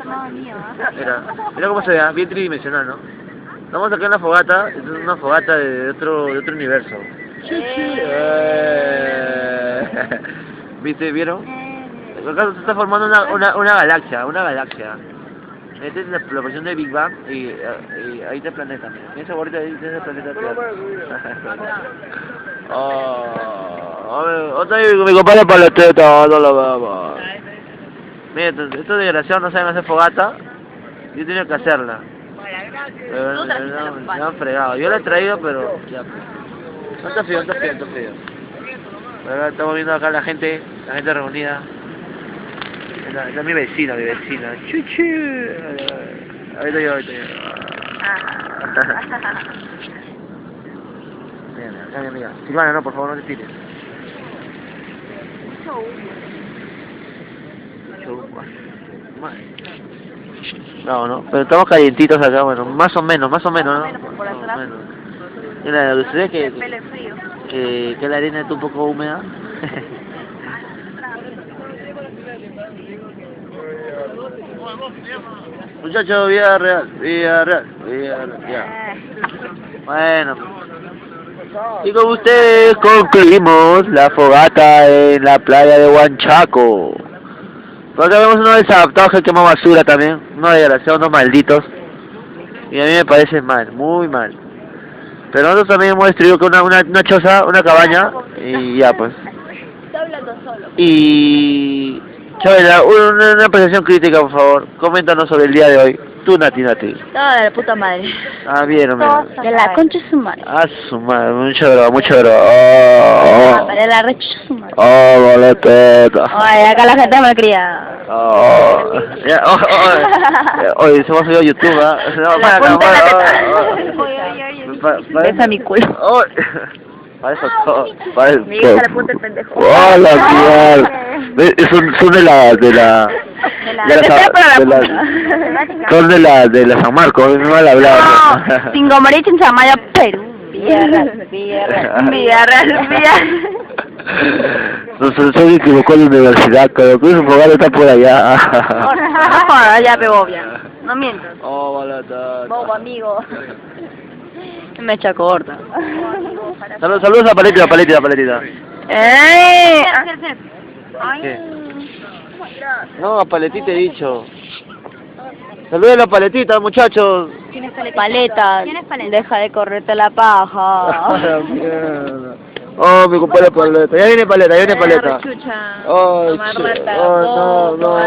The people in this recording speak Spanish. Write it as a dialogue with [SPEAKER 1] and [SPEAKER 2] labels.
[SPEAKER 1] No, mío.
[SPEAKER 2] Mira cómo se ve, bien tridimensional, ¿no? Estamos acá en la fogata, es una fogata de otro universo. ¿Viste? ¿Vieron? Acá se está formando una galaxia. Esta es la explosión de Big Bang y ahí está el planeta, mira. Esa bolita ahí tiene el planeta Tierra. Otra vez mi compadre paleteta, no lo vemos. Mira, estos desgraciados no saben hacer fogata, yo tenía que hacerla. Pero me han fregado. Yo la he traído, pero ya pues. No está frío. Por acá estamos viendo acá la gente reunida. Esta es mi vecina. Chuchu. Ahorita yo. Mira. Silvana, no, por favor, no te tires. No, pero estamos calientitos acá, bueno, más o menos, ¿no? Mira, lo que se ve que la arena está un poco húmeda. Muchachos, Villarreal. Bueno. Y con ustedes concluimos la fogata en la playa de Huanchaco. Por acá vemos unos desadaptados que queman basura también, unos desgraciados, unos malditos. Y a mí me parece mal, muy mal. Pero nosotros también hemos destruido una choza, una cabaña, y ya pues.
[SPEAKER 1] Está hablando solo.
[SPEAKER 2] Y... Chabela, una apreciación crítica, por favor. Coméntanos sobre el día de hoy. Tú, Nati.
[SPEAKER 1] Todo de la puta madre.
[SPEAKER 2] Ah, bien, hombre.
[SPEAKER 1] De la concha de su madre.
[SPEAKER 2] Ah, su madre, mucho oro.
[SPEAKER 1] De la recha de su madre.
[SPEAKER 2] Boleteta.
[SPEAKER 1] Ay, acá la gente me cría.
[SPEAKER 2] Oye, se me ha subido a YouTube, ¿ah?
[SPEAKER 1] Besa mi culo.
[SPEAKER 2] Para eso todo. Para eso
[SPEAKER 1] Mi hija le punta el pendejo.
[SPEAKER 2] ¡Hola, tía! Son de la son de la San Marcos, es mal hablado.
[SPEAKER 1] No, Singomariche en Chamaya, Perú. Villarreal.
[SPEAKER 2] No se equivocó en la universidad, pero que su fogata está por allá.
[SPEAKER 1] No, ya pegó bien. No mientas.
[SPEAKER 2] Bobo,
[SPEAKER 1] amigo. Me echa corta.
[SPEAKER 2] Saludos a Paletita. ¿Qué? No, a Paletita he dicho. Saludos a la Paletita, muchachos.
[SPEAKER 1] ¿Quién es Paleta? Deja de correrte la paja.
[SPEAKER 2] Oh, mi compadre Paleta. Ya viene Paleta.
[SPEAKER 1] Rechucha.
[SPEAKER 2] Oh,
[SPEAKER 1] Tomar rata.
[SPEAKER 2] no.